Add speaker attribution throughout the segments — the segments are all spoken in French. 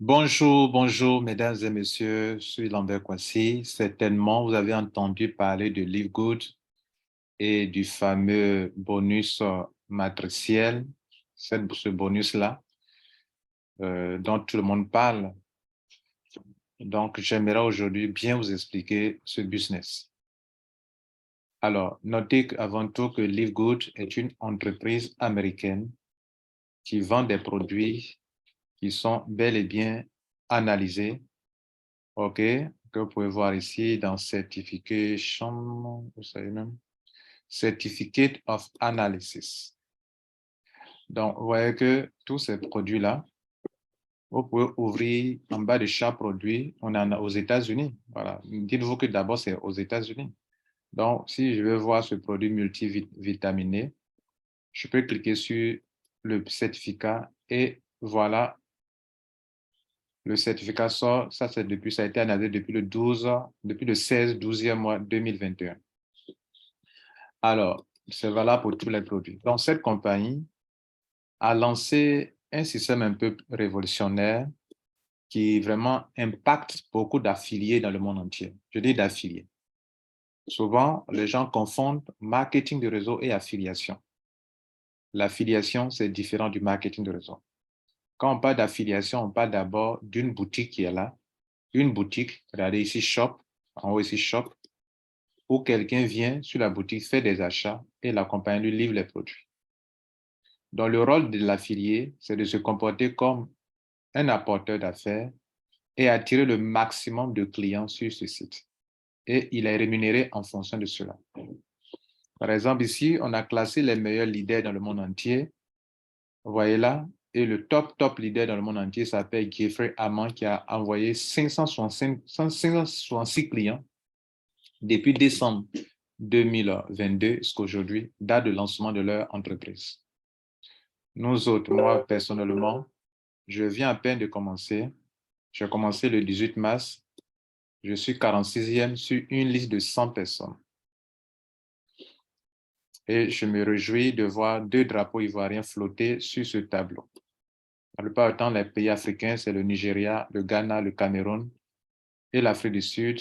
Speaker 1: Bonjour, bonjour, mesdames et messieurs, je suis Lambert Kwasi. Certainement, vous avez entendu parler de Live Good et du fameux bonus matriciel, ce bonus-là, dont tout le monde parle. Donc, j'aimerais aujourd'hui bien vous expliquer ce business. Alors, notez avant tout que Live Good est une entreprise américaine qui vend des produits qui sont bel et bien analysés. OK, que vous pouvez voir ici dans Certification, vous savez même, Certificate of Analysis. Donc, vous voyez que tous ces produits-là, vous pouvez ouvrir en bas de chaque produit, on en a aux États-Unis. Voilà. Dites-vous que d'abord, c'est aux États-Unis. Donc, si je veux voir ce produit multivitaminé, je peux cliquer sur le certificat et voilà, le certificat sort. Ça, ça a été analysé depuis le 16-12e mois 2021. Alors, c'est valable pour tous les produits. Donc, cette compagnie a lancé un système un peu révolutionnaire qui vraiment impacte beaucoup d'affiliés dans le monde entier. Je dis d'affiliés. Souvent, les gens confondent marketing de réseau et affiliation. L'affiliation, c'est différent du marketing de réseau. Quand on parle d'affiliation, on parle d'abord d'une boutique qui est là. Une boutique, regardez ici, shop, en haut ici, shop, où quelqu'un vient sur la boutique, fait des achats et la compagnie lui livre les produits. Donc, le rôle de l'affilié, c'est de se comporter comme un apporteur d'affaires et attirer le maximum de clients sur ce site. Et il est rémunéré en fonction de cela. Par exemple, ici, on a classé les meilleurs leaders dans le monde entier. Vous voyez là, et le top leader dans le monde entier s'appelle Jeffrey Amman qui a envoyé 566 clients depuis décembre 2022 jusqu'à aujourd'hui, date de lancement de leur entreprise. Nous autres, moi personnellement, je viens à peine de commencer. J'ai commencé le 18 mars. Je suis 46e sur une liste de 100 personnes. Et je me réjouis de voir 2 drapeaux ivoiriens flotter sur ce tableau. La plupart du temps, les pays africains, c'est le Nigeria, le Ghana, le Cameroun et l'Afrique du Sud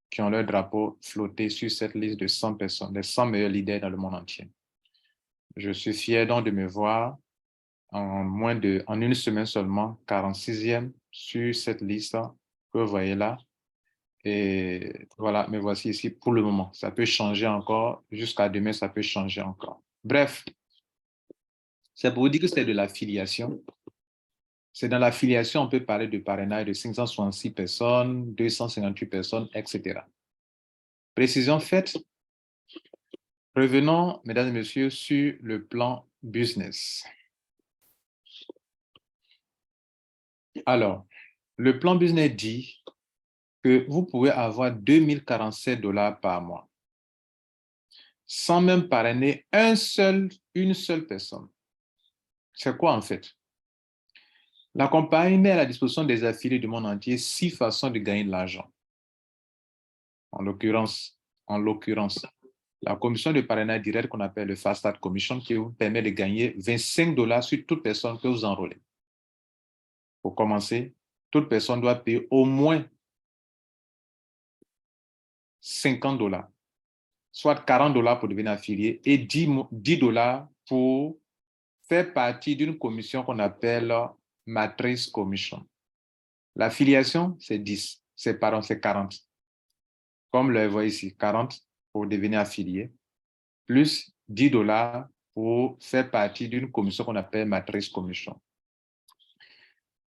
Speaker 1: qui ont leur drapeau flotté sur cette liste de 100 personnes, les 100 meilleurs leaders dans le monde entier. Je suis fier donc de me voir en une semaine seulement, 46e sur cette liste que vous voyez là. Et voilà, me voici ici pour le moment. Ça peut changer encore. Jusqu'à demain, ça peut changer encore. Bref, c'est pour vous dire que c'est de l'affiliation. C'est dans l'affiliation, on peut parler de parrainage de 566 personnes, 258 personnes, etc. Précision faite. Revenons, mesdames et messieurs, sur le plan business. Alors, le plan business dit que vous pouvez avoir 2047 $ par mois sans même parrainer une seule personne. C'est quoi en fait? La compagnie met à la disposition des affiliés du monde entier 6 façons de gagner de l'argent. En l'occurrence, la commission de parrainage direct qu'on appelle le Fast Start Commission qui vous permet de gagner 25 $ sur toute personne que vous enrôlez. Pour commencer, toute personne doit payer au moins 50 $, soit 40 $ pour devenir affilié et 10 $ pour faire partie d'une commission qu'on appelle Matrice Commission. L'affiliation, c'est 10, c'est 40. Comme le voit ici, 40 pour devenir affilié, plus 10 $ pour faire partie d'une commission qu'on appelle Matrice Commission.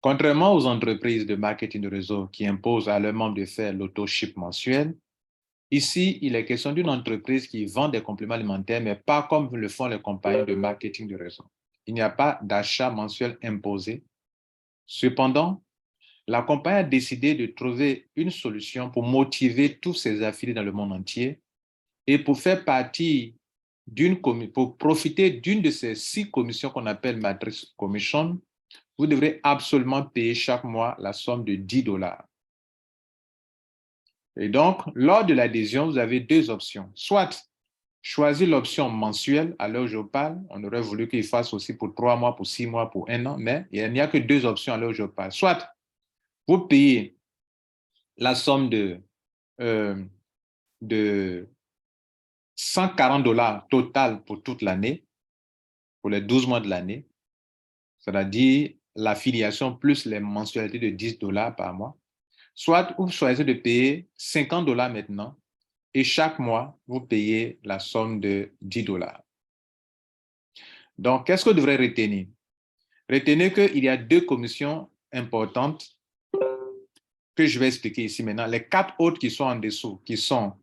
Speaker 1: Contrairement aux entreprises de marketing de réseau qui imposent à leurs membres de faire l'auto-ship mensuel, ici, il est question d'une entreprise qui vend des compléments alimentaires, mais pas comme le font les compagnies de marketing de réseau. Il n'y a pas d'achat mensuel imposé. Cependant, la compagnie a décidé de trouver une solution pour motiver tous ses affiliés dans le monde entier et pour faire partie pour profiter d'une de ces 6 commissions qu'on appelle Matrix Commission, vous devrez absolument payer chaque mois la somme de 10 $. Et donc, lors de l'adhésion, vous avez 2 options. Soit choisir l'option mensuelle, à l'heure où je parle, on aurait voulu qu'il fasse aussi pour 3 mois, pour 6 mois, pour 1 an, mais il n'y a que 2 options à l'heure où je parle. Soit vous payez la somme de 140 dollars total pour toute l'année, pour les 12 mois de l'année, c'est-à-dire l'affiliation plus les mensualités de 10 dollars par mois. Soit vous choisissez de payer 50 dollars maintenant et chaque mois, vous payez la somme de 10 dollars. Donc, qu'est-ce que vous devrez retenir? Retenez qu'il y a deux commissions importantes que je vais expliquer ici maintenant. Les quatre autres qui sont en dessous, qui sont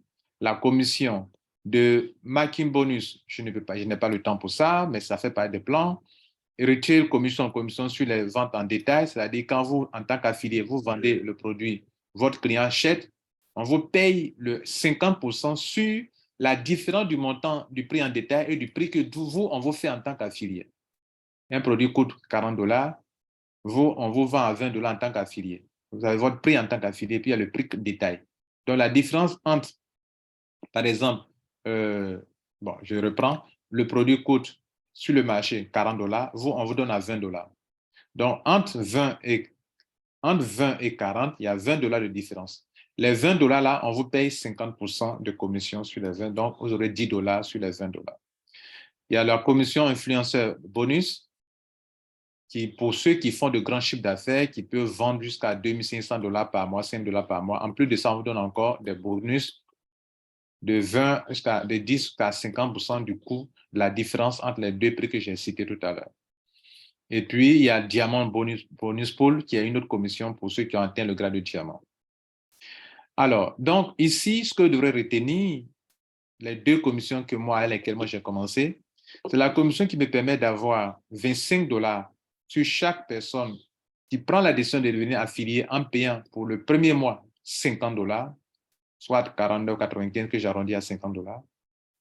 Speaker 1: la commission de marketing bonus, je n'ai pas le temps pour ça, mais ça fait partie des plans. Retail commission sur les ventes en détail, c'est-à-dire quand vous, en tant qu'affilié, vous vendez le produit, votre client achète, on vous paye le 50% sur la différence du montant du prix en détail et du prix que vous, on vous fait en tant qu'affilié. Un produit coûte 40 dollars, on vous vend à 20 dollars en tant qu'affilié. Vous avez votre prix en tant qu'affilié, puis il y a le prix détail. Donc, la différence entre, par exemple, je reprends, le produit coûte sur le marché 40 dollars, on vous donne à 20 dollars. Donc, entre 20 et 40, il y a 20 dollars de différence. Les 20 dollars là, on vous paye 50% de commission sur les 20, donc vous aurez 10 dollars sur les 20 dollars. Il y a la commission influenceur bonus, pour ceux qui font de grands chiffres d'affaires, qui peuvent vendre jusqu'à 2500 dollars par mois, 5 dollars par mois. En plus de ça, on vous donne encore des bonus de 10 jusqu'à 50% du coût de la différence entre les deux prix que j'ai cités tout à l'heure. Et puis, il y a Diamant Bonus Pool, qui est une autre commission pour ceux qui ont atteint le grade de diamant. Alors, donc ici, ce que vous devrez retenir, les deux commissions avec lesquelles j'ai commencé, c'est la commission qui me permet d'avoir 25 dollars sur chaque personne qui prend la décision de devenir affilié en payant pour le premier mois 50 dollars, soit 49,95 que j'arrondis à 50 dollars.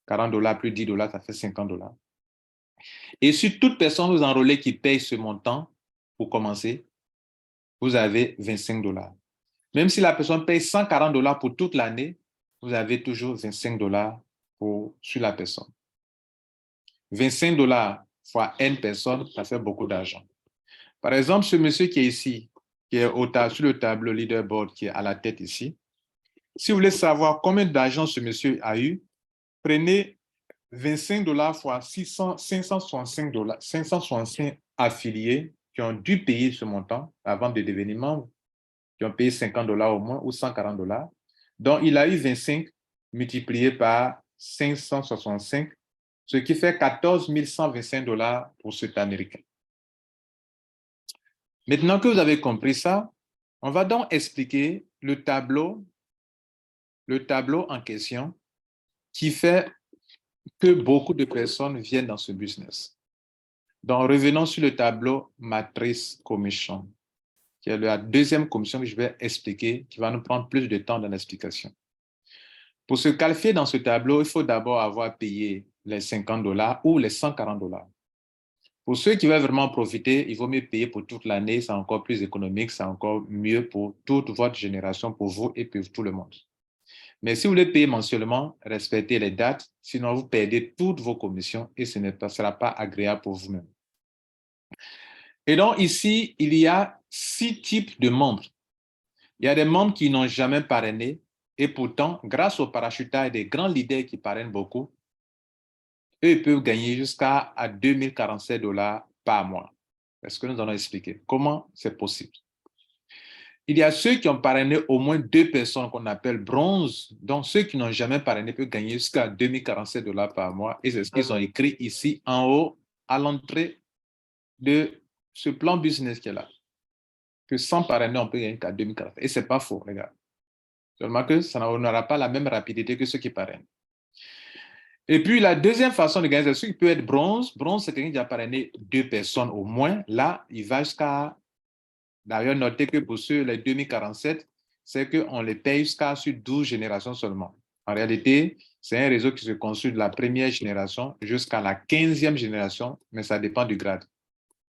Speaker 1: 40 dollars plus 10 dollars, ça fait 50 dollars. Et sur toute personne vous enrôlez qui paye ce montant, pour commencer, vous avez 25 dollars. Même si la personne paye 140 dollars pour toute l'année, vous avez toujours 25 dollars sur la personne. 25 dollars fois N personnes, ça fait beaucoup d'argent. Par exemple, ce monsieur qui est ici, qui est sur le tableau leaderboard, qui est à la tête ici, si vous voulez savoir combien d'argent ce monsieur a eu, prenez 25 dollars fois 565 dollars, 565 affiliés qui ont dû payer ce montant avant de devenir membre, qui ont payé 50 dollars au moins ou 140 dollars. Donc, il a eu 25 multiplié par 565, ce qui fait 14 125 dollars pour cet Américain. Maintenant que vous avez compris ça, on va donc expliquer le tableau en question qui fait que beaucoup de personnes viennent dans ce business. Donc, revenons sur le tableau matrice commission, qui est la deuxième commission que je vais expliquer, qui va nous prendre plus de temps dans l'explication. Pour se qualifier dans ce tableau, il faut d'abord avoir payé les 50 dollars ou les 140 dollars. Pour ceux qui veulent vraiment profiter, il vaut mieux payer pour toute l'année, c'est encore plus économique, c'est encore mieux pour toute votre génération, pour vous et pour tout le monde. Mais si vous voulez payer mensuellement, respectez les dates, sinon vous perdez toutes vos commissions et ce ne sera pas agréable pour vous-même. Et donc ici, il y a 6 types de membres. Il y a des membres qui n'ont jamais parrainé et pourtant, grâce au parachutage des grands leaders qui parrainent beaucoup, eux ils peuvent gagner jusqu'à 2047 dollars par mois. Est-ce que nous allons expliquer comment c'est possible? Il y a ceux qui ont parrainé au moins 2 personnes qu'on appelle bronze. Donc, ceux qui n'ont jamais parrainé peuvent gagner jusqu'à 2047 dollars par mois. Et c'est ce qu'ils ont écrit ici en haut à l'entrée de ce plan business qui est là. Que sans parrainer, on peut gagner qu'à 2047. Et ce n'est pas faux, les gars. Seulement que ça n'aura pas la même rapidité que ceux qui parrainent. Et puis, la deuxième façon de gagner, c'est ceux qui peuvent être bronze. Bronze, c'est quelqu'un qui a parrainé 2 personnes au moins. Là, il va jusqu'à... D'ailleurs, notez que pour ceux, les 2047, c'est qu'on les paye jusqu'à sur 12 générations seulement. En réalité, c'est un réseau qui se construit de la première génération jusqu'à la 15e génération, mais ça dépend du grade.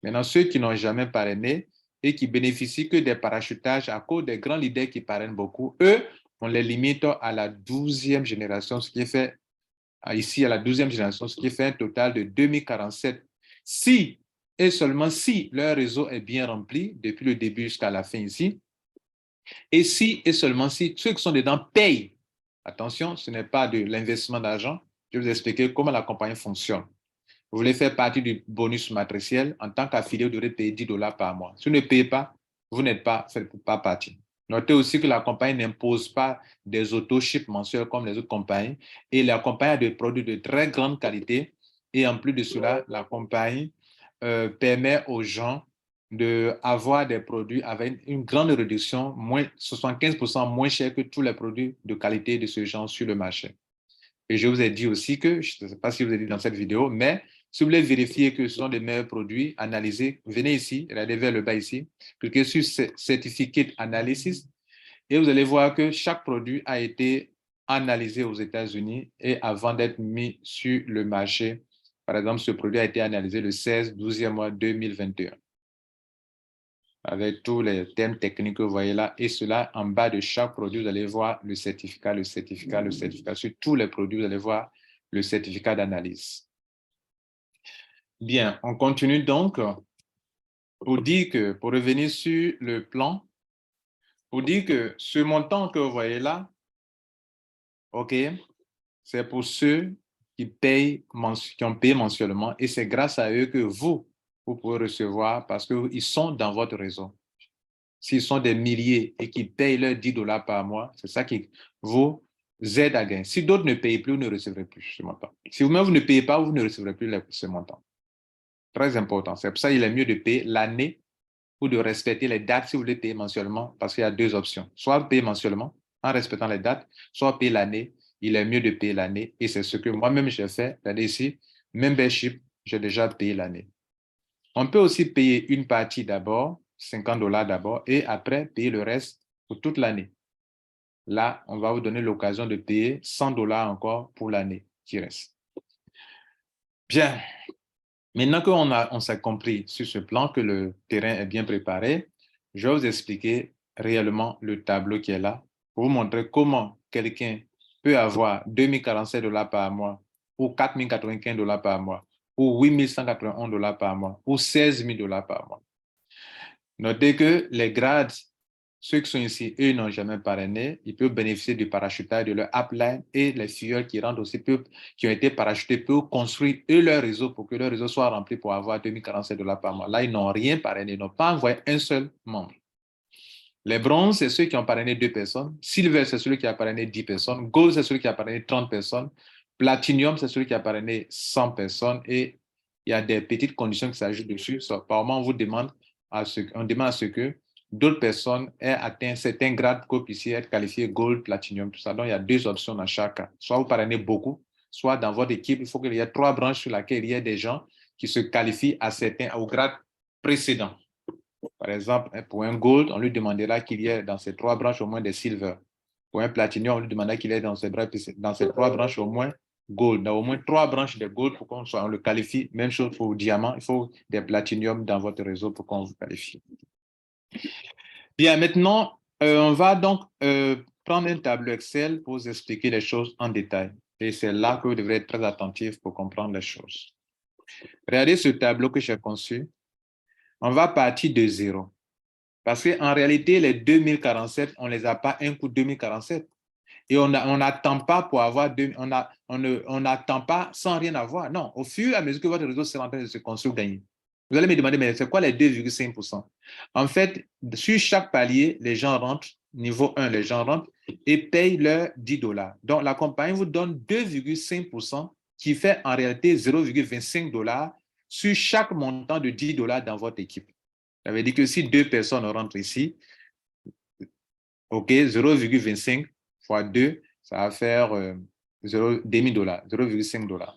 Speaker 1: Maintenant, ceux qui n'ont jamais parrainé et qui bénéficient que des parachutages à cause des grands leaders qui parrainent beaucoup, eux, on les limite à la 12e génération, ce qui fait, ici à la 12e génération, ce qui fait un total de 2047. Si et seulement si leur réseau est bien rempli, depuis le début jusqu'à la fin ici, Et si et seulement si ceux qui sont dedans payent, attention, ce n'est pas de l'investissement d'argent, je vais vous expliquer comment la compagnie fonctionne. Vous voulez faire partie du bonus matriciel, en tant qu'affilié, vous devrez payer $10 par mois. Si vous ne payez pas, vous n'êtes pas, faites pas partie. Notez aussi que la compagnie n'impose pas des auto-chips mensuels comme les autres compagnies et la compagnie a des produits de très grande qualité et en plus de cela, la compagnie permet aux gens d'avoir des produits avec une grande réduction, 75% moins cher que tous les produits de qualité de ce genre sur le marché. Et je vous ai dit aussi que, je ne sais pas si vous avez dit dans cette vidéo, mais si vous voulez vérifier que ce sont des meilleurs produits, analysez, venez ici, regardez vers le bas ici, cliquez sur Certificate Analysis et vous allez voir que chaque produit a été analysé aux États-Unis et avant d'être mis sur le marché. Par exemple, ce produit a été analysé le 16-12e mois 2021 avec tous les termes techniques que vous voyez là. Et cela, en bas de chaque produit, vous allez voir le certificat, le certificat, le certificat. Sur tous les produits, vous allez voir le certificat d'analyse. Bien, on continue donc pour dire que, pour revenir sur le plan, pour dire que ce montant que vous voyez là, OK, c'est pour ceux qui payent, qui ont payé mensuellement et c'est grâce à eux que vous pouvez recevoir parce qu'ils sont dans votre réseau. S'ils sont des milliers et qu'ils payent leurs $10 par mois, c'est ça qui vous aide à gagner. Si d'autres ne payent plus, vous ne recevrez plus ce montant. Si vous-même vous ne payez pas, vous ne recevrez plus ce montant. Très important. C'est pour ça qu'il est mieux de payer l'année ou de respecter les dates si vous voulez payer mensuellement, parce qu'il y a deux options. Soit payer mensuellement en respectant les dates, soit payer l'année. Il est mieux de payer l'année et c'est ce que moi-même j'ai fait. Regardez ici, membership, j'ai déjà payé l'année. On peut aussi payer une partie d'abord, $50 d'abord, et après payer le reste pour toute l'année. Là, on va vous donner l'occasion de payer $100 encore pour l'année qui reste. Bien. Maintenant qu'on s'est compris sur ce plan, que le terrain est bien préparé, je vais vous expliquer réellement le tableau qui est là pour vous montrer comment quelqu'un peut avoir $2047 par mois ou $4095 par mois ou $8191 par mois ou $16 000 par mois. Notez que les grades, ceux qui sont ici, eux n'ont jamais parrainé, ils peuvent bénéficier du parachutage de leur upline et les filles qui rentrent aussi, qui ont été parachutés, peuvent construire eux leur réseau pour que leur réseau soit rempli pour avoir $2047 par mois. Là, ils n'ont rien parrainé, ils n'ont pas envoyé un seul membre. Les bronzes, c'est ceux qui ont parrainé 2 personnes. Silver, c'est celui qui a parrainé 10 personnes. Gold, c'est celui qui a parrainé 30 personnes. Platinum, c'est celui qui a parrainé 100 personnes. Et il y a des petites conditions qui s'ajoutent dessus. Par moment, on demande à ce que d'autres personnes aient atteint un certain grade pour puissiez être qualifiés Gold, Platinum, tout ça. Donc, il y a 2 options dans chaque cas. Soit vous parrainez beaucoup, soit dans votre équipe, il faut qu'il y ait 3 branches sur lesquelles il y ait des gens qui se qualifient au grade précédent. Par exemple, pour un gold, on lui demandera qu'il y ait dans ces 3 branches au moins des silver. Pour un platinum, on lui demandera qu'il y ait dans ces 3 branches au moins gold. Dans au moins 3 branches de gold pour on le qualifie. Même chose pour le diamant, il faut des platinium dans votre réseau pour qu'on vous qualifie. Bien, maintenant, on va donc prendre un tableau Excel pour vous expliquer les choses en détail. Et c'est là que vous devrez être très attentif pour comprendre les choses. Regardez ce tableau que j'ai conçu. On va partir de 0. Parce qu'en réalité, les 2047, on ne les a pas un coup 2047. Et on n'attend pas pour avoir, on n'attend pas sans rien avoir. Non, au fur et à mesure que votre réseau sera en train de se construire, gagner. Vous allez me demander, mais c'est quoi les 2,5%? En fait, sur chaque palier, les gens rentrent, niveau 1, les gens rentrent et payent leurs $10. Donc, la compagnie vous donne 2,5% qui fait en réalité $0,25 sur chaque montant de $10 dans votre équipe. Ça veut dire que si 2 personnes rentrent ici, OK, 0,25 fois 2, ça va faire $0,5.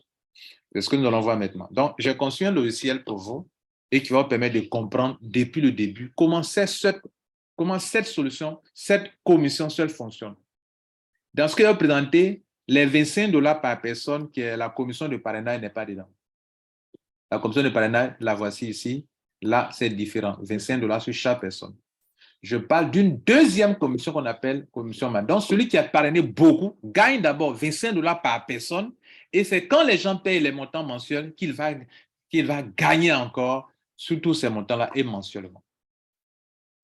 Speaker 1: C'est ce que nous allons voir maintenant. Donc, j'ai conçu un logiciel pour vous et qui va vous permettre de comprendre depuis le début comment cette solution, cette commission seule fonctionne. Dans ce que je vais présenter, les $25 par personne, qui est la commission de parrainage, n'est pas dedans. La commission de parrainage, la voici ici. Là, c'est différent. $25 sur chaque personne. Je parle d'une deuxième commission qu'on appelle commission MAD. Donc, celui qui a parrainé beaucoup gagne d'abord $25 par personne et c'est quand les gens payent les montants mensuels qu'il va gagner encore sur tous ces montants-là et mensuellement.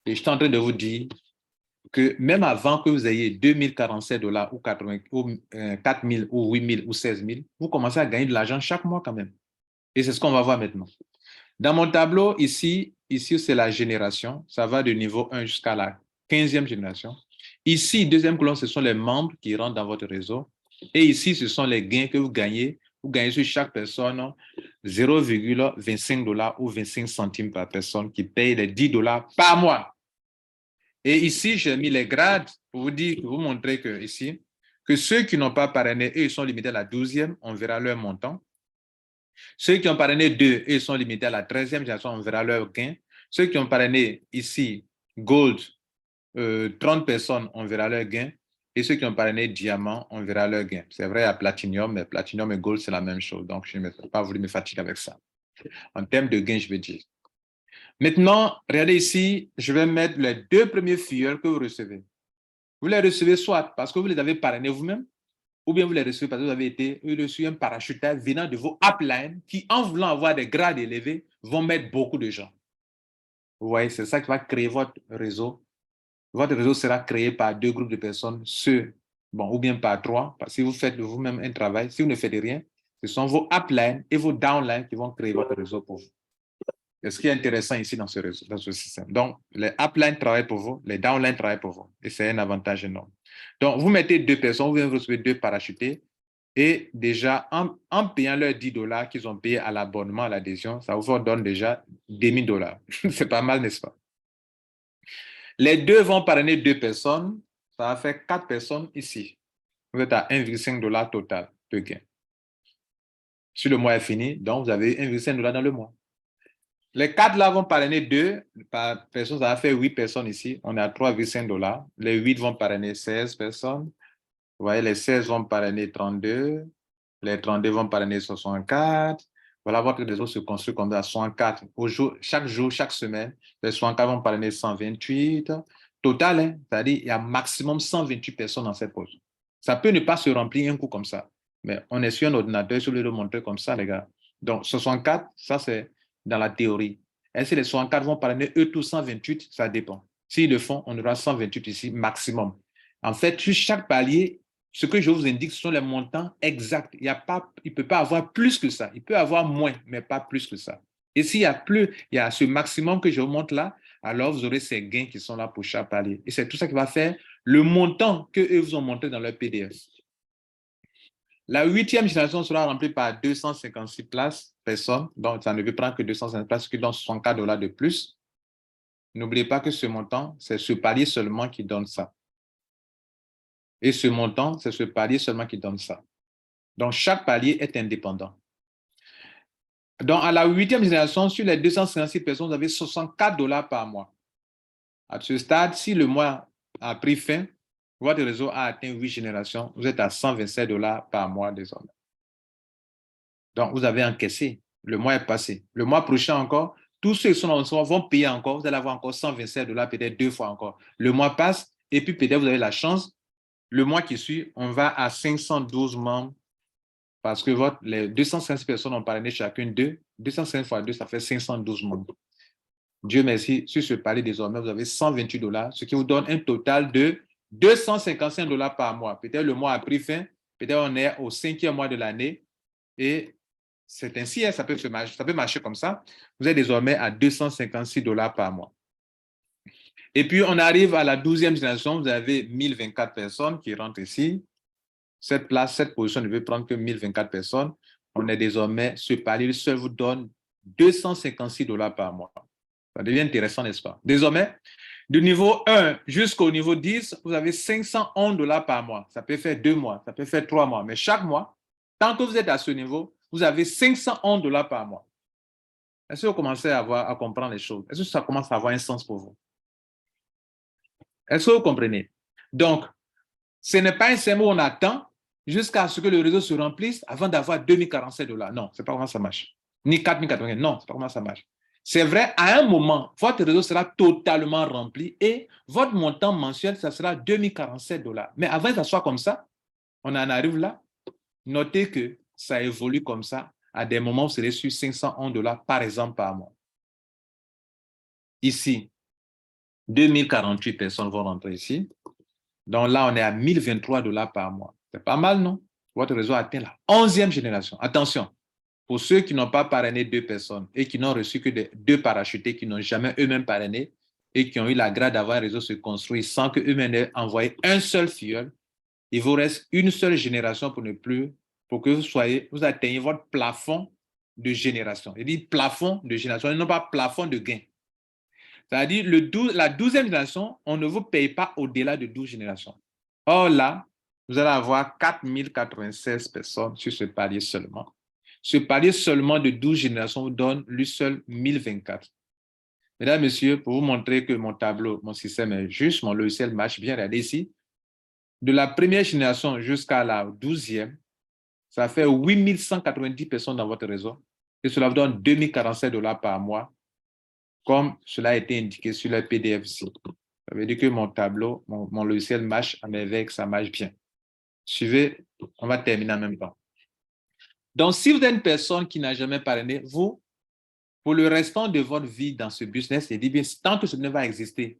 Speaker 1: Et je suis en train de vous dire que même avant que vous ayez 2047 dollars ou 80, ou 4 000 ou 8 000 ou 16 000, vous commencez à gagner de l'argent chaque mois quand même. Et c'est ce qu'on va voir maintenant. Dans mon tableau, ici c'est la génération. Ça va de niveau 1 jusqu'à la 15e génération. Ici, deuxième colonne, ce sont les membres qui rentrent dans votre réseau. Et ici, ce sont les gains que vous gagnez. Vous gagnez sur chaque personne 0,25 dollars ou 25 centimes par personne qui paye les 10 dollars par mois. Et ici, j'ai mis les grades pour vous dire, pour vous montrer que ici, que ceux qui n'ont pas parrainé, eux, ils sont limités à la 12e, on verra leur montant. Ceux qui ont parrainé 2, eux, ils sont limités à la 13e génération, on verra leur gain. Ceux qui ont parrainé ici, Gold, 30 personnes, on verra leur gain. Et ceux qui ont parrainé Diamant, on verra leur gain. C'est vrai à Platinum, mais Platinum et Gold, c'est la même chose. Donc, je n'ai pas voulu me fatiguer avec ça. En termes de gain, je veux dire. Maintenant, regardez ici, je vais mettre les 2 premiers fillers que vous recevez. Vous les recevez soit parce que vous les avez parrainés vous-même, ou bien vous les recevez parce que vous avez été reçu un parachuteur venant de vos uplines qui, en voulant avoir des grades élevés, vont mettre beaucoup de gens. Vous voyez, c'est ça qui va créer votre réseau. Votre réseau sera créé par 2 groupes de personnes, ou bien par 3, parce que si vous faites vous-même un travail, si vous ne faites rien, ce sont vos uplines et vos downlines qui vont créer votre réseau pour vous. C'est ce qui est intéressant ici dans ce réseau, dans ce système. Donc, les uplines travaillent pour vous, les downlines travaillent pour vous. Et c'est un avantage énorme. Donc, vous mettez 2 personnes, vous recevez 2 parachutés. Et déjà, en payant leurs 10 dollars qu'ils ont payé à l'abonnement, à l'adhésion, ça vous donne déjà 2000 dollars. C'est pas mal, n'est-ce pas? Les 2 vont parrainer 2 personnes. Ça va faire 4 personnes ici. Vous êtes à 1,5 dollars total de gain. Si le mois est fini, donc vous avez 1,5 dollars dans le mois. Les 4 là vont parrainer 2 par personne, ça va faire 8 personnes ici. On est à 3,5 dollars. Les 8 vont parrainer 16 personnes. Vous voyez, les 16 vont parrainer 32. Les 32 vont parrainer 64. Voilà, votre réseau se construit comme ça, 64. Chaque jour, chaque semaine, les 64 vont parrainer 128. Total, hein, c'est-à-dire il y a maximum 128 personnes dans cette pause. Ça peut ne pas se remplir un coup comme ça. Mais on est sur un ordinateur, je vais le montrer comme ça, les gars. Donc, 64, ça, c'est dans la théorie. Et si les 64 vont parrainer eux tous 128, ça dépend. S'ils le font, on aura 128 ici, maximum. En fait, sur chaque palier, ce que je vous indique, ce sont les montants exacts. Il ne peut pas avoir plus que ça. Il peut avoir moins, mais pas plus que ça. Et s'il y a plus, il y a ce maximum que je vous montre là, alors vous aurez ces gains qui sont là pour chaque palier. Et c'est tout ça qui va faire le montant qu'eux vous ont montré dans leur PDF. La 8e génération sera remplie par 256 personnes. Donc, ça ne veut prendre que 250 places, ce qui donne 64 dollars de plus. N'oubliez pas que ce montant, c'est ce palier seulement qui donne ça. Et ce montant, c'est ce palier seulement qui donne ça. Donc, chaque palier est indépendant. Donc, à la 8e génération, sur les 256 personnes, vous avez 64 dollars par mois. À ce stade, si le mois a pris fin, votre réseau a atteint 8 générations, vous êtes à 127 dollars par mois désormais. Donc, vous avez encaissé. Le mois est passé. Le mois prochain encore, tous ceux qui sont dans le soir vont payer encore. Vous allez avoir encore 127 dollars, peut-être 2 fois encore. Le mois passe et puis peut-être vous avez la chance. Le mois qui suit, on va à 512 membres parce que les 256 personnes ont parrainé chacune d'eux. 205 fois 2, ça fait 512 membres. Dieu merci, sur ce palier désormais, vous avez 128 dollars, ce qui vous donne un total de 255 dollars par mois. Peut-être le mois a pris fin, peut-être on est au 5e mois de l'année et c'est ainsi, ça peut marcher comme ça. Vous êtes désormais à 256 dollars par mois. Et puis, on arrive à la 12e génération, vous avez 1024 personnes qui rentrent ici. Cette position ne veut prendre que 1024 personnes. On est désormais, ce palier seul vous donne 256 dollars par mois. Ça devient intéressant, n'est-ce pas? Désormais, du niveau 1 jusqu'au niveau 10, vous avez 511 dollars par mois. Ça peut faire 2 mois, ça peut faire 3 mois. Mais chaque mois, tant que vous êtes à ce niveau, vous avez 511 dollars par mois. Est-ce que vous commencez à comprendre les choses? Est-ce que ça commence à avoir un sens pour vous? Est-ce que vous comprenez? Donc, ce n'est pas un système où on attend jusqu'à ce que le réseau se remplisse avant d'avoir 2047 dollars. Non, ce n'est pas comment ça marche. Ni 4080. Non, ce n'est pas comment ça marche. C'est vrai, à un moment, votre réseau sera totalement rempli et votre montant mensuel, ça sera 2047 dollars. Mais avant que ça soit comme ça, on en arrive là. Notez que ça évolue comme ça. À des moments, vous serez sur 511 dollars, par exemple, par mois. Ici, 2048 personnes vont rentrer ici. Donc là, on est à 1023 $ par mois. C'est pas mal, non? Votre réseau atteint la 11e génération. Attention, pour ceux qui n'ont pas parrainé 2 personnes et qui n'ont reçu que 2 parachutés, qui n'ont jamais eux-mêmes parrainé et qui ont eu la grâce d'avoir un réseau se construire sans qu'eux-mêmes aient envoyé un seul filleul, il vous reste une seule génération pour que vous atteigniez votre plafond de génération. Il dit plafond de génération et non pas plafond de gain. C'est-à-dire, la 12e génération, on ne vous paye pas au-delà de 12 générations. Or là, vous allez avoir 4096 personnes sur ce palier seulement. Ce palier seulement de 12 générations vous donne lui seul 1024. Mesdames, Messieurs, pour vous montrer que mon tableau, mon système est juste, mon logiciel marche bien, regardez ici. De la première génération jusqu'à la 12e, ça fait 8190 personnes dans votre réseau et cela vous donne 2047 $ par mois, comme cela a été indiqué sur le PDF ici. Ça veut dire que mon tableau, mon logiciel marche à merveille, que ça marche bien. Suivez, on va terminer en même temps. Donc, si vous êtes une personne qui n'a jamais parrainé, vous, pour le restant de votre vie dans ce business, il dit bien, tant que ce business va exister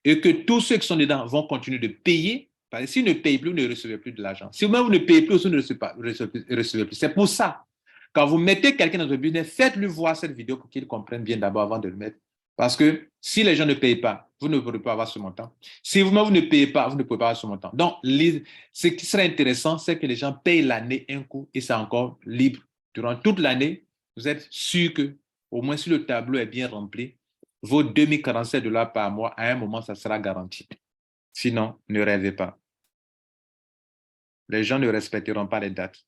Speaker 1: et que tous ceux qui sont dedans vont continuer de payer, parce que s'ils ne payent plus, vous ne recevez plus de l'argent. Si vous-même vous ne payez plus, vous ne recevez plus. C'est pour ça, quand vous mettez quelqu'un dans un business, faites-lui voir cette vidéo pour qu'il comprenne bien d'abord avant de le mettre. Parce que si les gens ne payent pas, vous ne pourrez pas avoir ce montant. Si vous-même vous ne payez pas, vous ne pouvez pas avoir ce montant. Donc, ce qui serait intéressant, c'est que les gens payent l'année un coup et c'est encore libre. Durant toute l'année, vous êtes sûr que, au moins si le tableau est bien rempli, vos 2047 $ par mois, à un moment, ça sera garanti. Sinon, ne rêvez pas. Les gens ne respecteront pas les dates.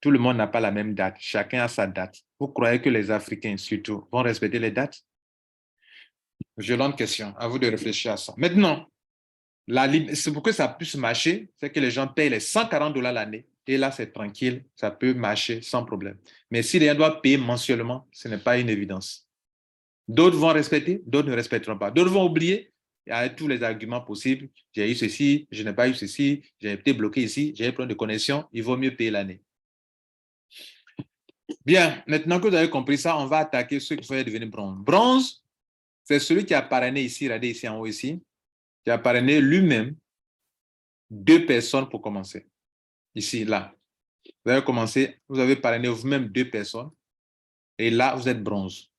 Speaker 1: Tout le monde n'a pas la même date. Chacun a sa date. Vous croyez que les Africains, surtout, vont respecter les dates? Violente question. À vous de réfléchir à ça. Maintenant, c'est pour que ça puisse marcher, c'est que les gens payent les 140 $ l'année. Et là, c'est tranquille. Ça peut marcher sans problème. Mais si les gens doivent payer mensuellement, ce n'est pas une évidence. D'autres vont respecter, d'autres ne respecteront pas. D'autres vont oublier. Il y a tous les arguments possibles. J'ai eu ceci, je n'ai pas eu ceci, j'ai été bloqué ici, j'ai un problème de connexion, il vaut mieux payer l'année. Bien, maintenant que vous avez compris ça, on va attaquer ceux qui vont devenir bronze. Bronze, c'est celui qui a parrainé ici, regardez ici en haut ici, qui a parrainé lui-même 2 personnes pour commencer. Ici, là. Vous avez commencé, vous avez parrainé vous-même 2 personnes et là, vous êtes bronze.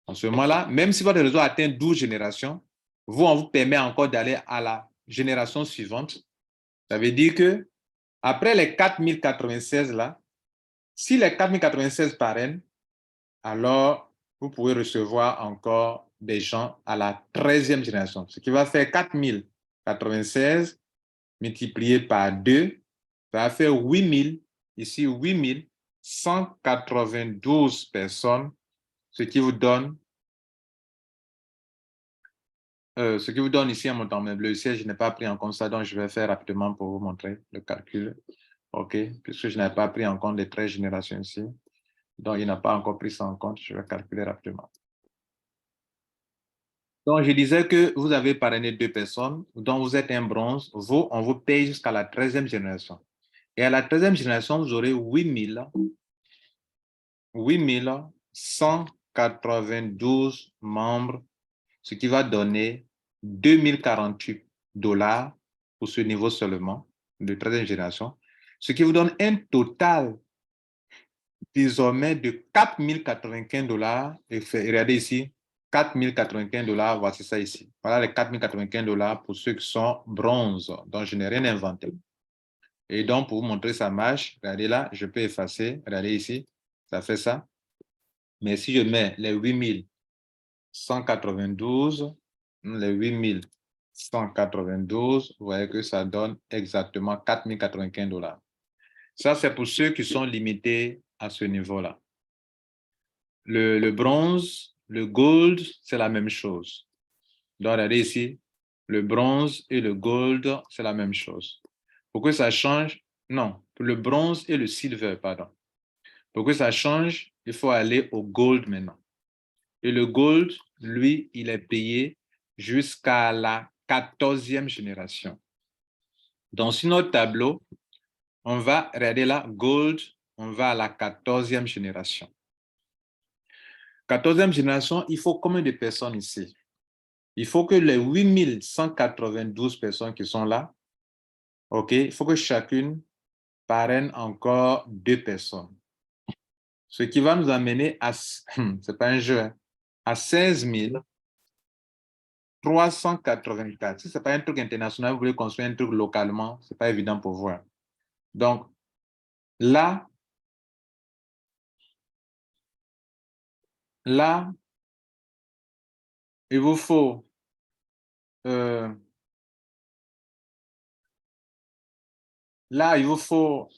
Speaker 1: En ce moment-là, même si votre réseau atteint 12 générations, vous, on vous permet encore d'aller à la génération suivante. Ça veut dire que après les 4096 là, si les 4096 parrainent, alors vous pouvez recevoir encore des gens à la 13e génération. Ce qui va faire 4096 multiplié par 2, ça va faire 8000, ici 8192 personnes, ce qui vous donne ici un montant. Mais le siège, je n'ai pas pris en compte ça, donc je vais faire rapidement pour vous montrer le calcul. OK, puisque je n'ai pas pris en compte les 13 générations ici. Donc, il n'a pas encore pris ça en compte. Je vais calculer rapidement. Donc, je disais que vous avez parrainé 2 personnes, dont vous êtes un bronze. Vous, on vous paye jusqu'à la 13e génération. Et à la 13e génération, vous aurez 8192 membres, ce qui va donner 2048 $ pour ce niveau seulement, de 13e génération, ce qui vous donne un total désormais de 4095 $. Et regardez ici, 4095 $, voici ça ici. Voilà les 4095 $ pour ceux qui sont bronze, donc je n'ai rien inventé. Et donc, pour vous montrer ça marche, regardez là, je peux effacer, regardez ici, ça fait ça. Mais si je mets les 8192, les 8192, vous voyez que ça donne exactement 4095 $. Ça, c'est pour ceux qui sont limités à ce niveau-là. Le bronze, le gold, c'est la même chose. Donc, regardez ici, le bronze et le gold, c'est la même chose. Pour que ça change, non, pour le bronze et le silver, pardon. Pour que ça change, il faut aller au gold maintenant. Et le gold, lui, il est payé jusqu'à la 14e génération. Donc, sur notre tableau, on va regarder là, gold, on va à la 14e génération. 14e génération, il faut combien de personnes ici? Il faut que les 8192 personnes qui sont là, OK, il faut que chacune parraine encore 2 personnes. Ce qui va nous amener à, c'est pas un jeu, hein, à 16 384. Si ce n'est pas un truc international, vous voulez construire un truc localement, ce n'est pas évident pour vous. Donc, là, il vous faut là, il vous faut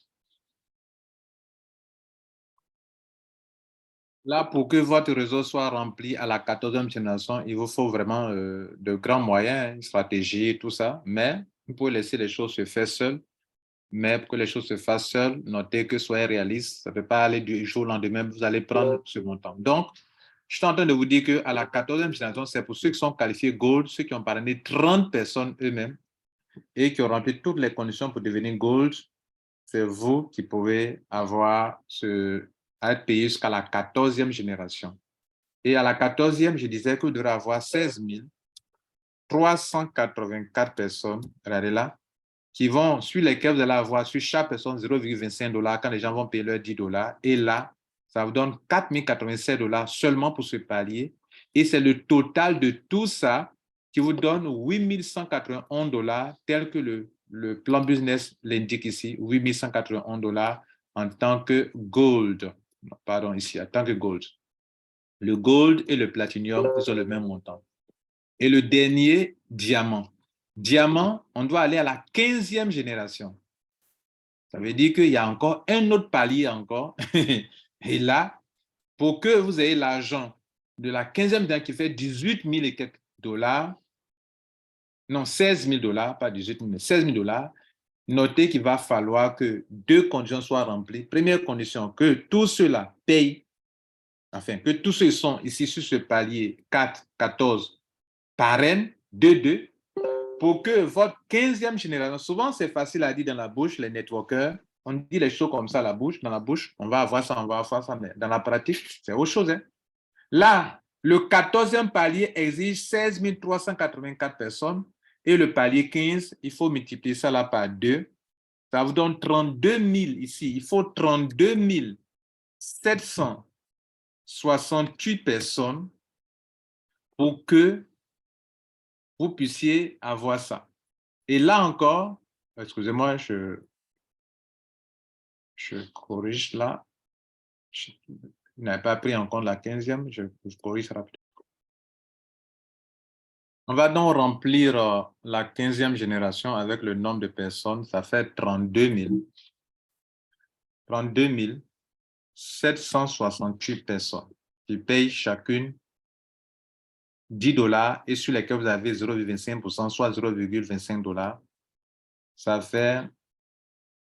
Speaker 1: là, pour que votre réseau soit rempli à la 14e génération, il vous faut vraiment de grands moyens, une stratégie, tout ça. Mais vous pouvez laisser les choses se faire seules. Mais pour que les choses se fassent seules, notez que soyez réaliste. Ça ne peut pas aller du jour au lendemain, vous allez prendre ce montant. Donc, je suis en train de vous dire qu'à la 14e génération, c'est pour ceux qui sont qualifiés Gold, ceux qui ont parrainé 30 personnes eux-mêmes et qui ont rempli toutes les conditions pour devenir Gold. C'est vous qui pouvez être payé jusqu'à la 14e génération. Et à la 14e, je disais que vous devrez avoir 16 384 personnes, regardez là, sur lesquelles vous allez avoir sur chaque personne 0,25 $ quand les gens vont payer leurs 10 $. Et là, ça vous donne 4 087 $ seulement pour ce palier. Et c'est le total de tout ça qui vous donne 8 191 $ tel que le plan business l'indique ici, 8 191 $ en tant que gold. Pardon, ici, en tant que gold. Le gold et le platinum, ils ont le même montant. Et le dernier, diamant. Diamant, on doit aller à la 15e génération. Ça veut dire qu'il y a encore un autre palier encore. Et là, pour que vous ayez l'argent de la 15e génération qui fait 18 000 et quelques dollars, non, 16 000 $, pas 18 000, mais 16 000 $, notez qu'il va falloir que 2 conditions soient remplies. Première condition, que tous ceux-là payent, enfin, que tous ceux qui sont ici sur ce palier 4, 14, parrainent 2, pour que votre 15e génération, souvent c'est facile à dire dans la bouche, les networkers, on dit les choses comme ça dans la bouche, on va avoir ça, on va avoir ça, mais dans la pratique, c'est autre chose. Hein. Là, le 14e palier exige 16 384 personnes et le palier 15, il faut multiplier ça là par 2. Ça vous donne 32 000 ici. Il faut 32 768 personnes pour que vous puissiez avoir ça. Et là encore, excusez-moi, je corrige là. Je n'avais pas pris en compte la 15e, je corrige rapidement. On va donc remplir la 15e génération avec le nombre de personnes. Ça fait 32 768 personnes qui payent chacune 10 $ et sur lesquelles vous avez 0,25%, soit 0,25 $. Ça fait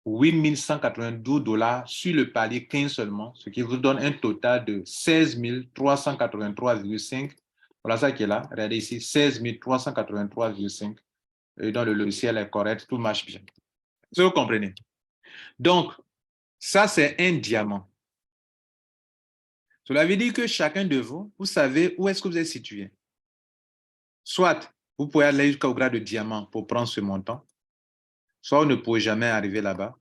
Speaker 1: 8 192 $ sur le palier 15 seulement, ce qui vous donne un total de 16 383,5. Voilà ça qui est là. Regardez ici, 16 383,5. Et donc, le logiciel est correct, tout marche bien. Est-ce que vous comprenez? Donc, ça, c'est un diamant. Cela veut dire que chacun de vous, vous savez où est-ce que vous êtes situé. Soit, vous pouvez aller jusqu'au grade de diamant pour prendre ce montant, soit vous ne pouvez jamais arriver là-bas.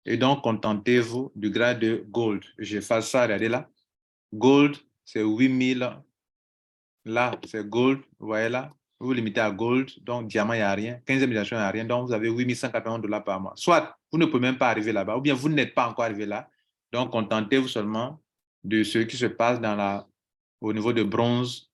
Speaker 1: Et donc, contentez-vous du grade de gold. Je fais ça, regardez là. Gold, c'est 8000. Là, c'est gold. Vous voyez là. Vous vous limitez à gold. Donc, diamant, il n'y a rien. 15e génération, il n'y a rien. Donc, vous avez 8 181 $ par mois. Soit, vous ne pouvez même pas arriver là-bas, ou bien vous n'êtes pas encore arrivé là. Donc, contentez-vous seulement de ce qui se passe au niveau de bronze.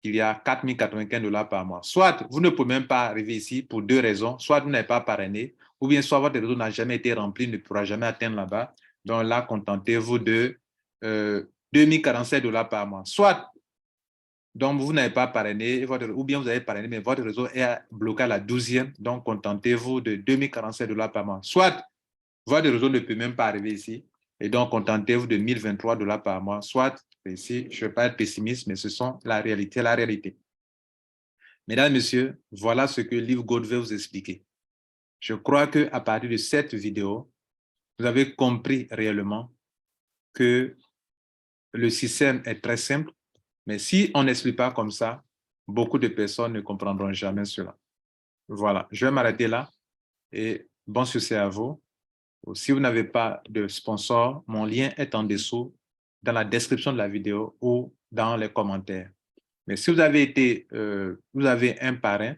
Speaker 1: Il y a 4 095 $ par mois. Soit, vous ne pouvez même pas arriver ici pour 2 raisons. Soit, vous n'êtes pas parrainé, ou bien soit votre réseau n'a jamais été rempli, ne pourra jamais atteindre là-bas. Donc là, contentez-vous de 2 047 $ par mois. Soit, donc vous n'avez pas parrainé, ou bien vous avez parrainé, mais votre réseau est bloqué à la 12e, donc contentez-vous de 2 047 $ par mois. Soit, votre réseau ne peut même pas arriver ici, et donc contentez-vous de 1 023 $ par mois. Soit, ici, je ne vais pas être pessimiste, mais ce sont la réalité, la réalité. Mesdames, Messieurs, voilà ce que LiveGold veut vous expliquer. Je crois qu'à partir de cette vidéo, vous avez compris réellement que le système est très simple, mais si on n'explique pas comme ça, beaucoup de personnes ne comprendront jamais cela. Voilà, je vais m'arrêter là et bon succès à vous. Si vous n'avez pas de sponsor, mon lien est en dessous dans la description de la vidéo ou dans les commentaires. Mais si vous avez un parrain,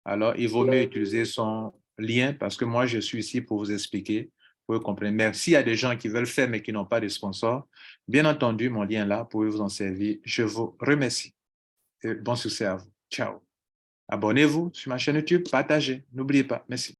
Speaker 1: alors il vaut mieux utiliser son lien parce que moi, je suis ici pour vous expliquer, pour vous comprendre. Mais s'il y a des gens qui veulent faire mais qui n'ont pas de sponsor, bien entendu, mon lien là, vous pouvez vous en servir. Je vous remercie et bon succès à vous. Ciao. Abonnez-vous sur ma chaîne YouTube, partagez, n'oubliez pas. Merci.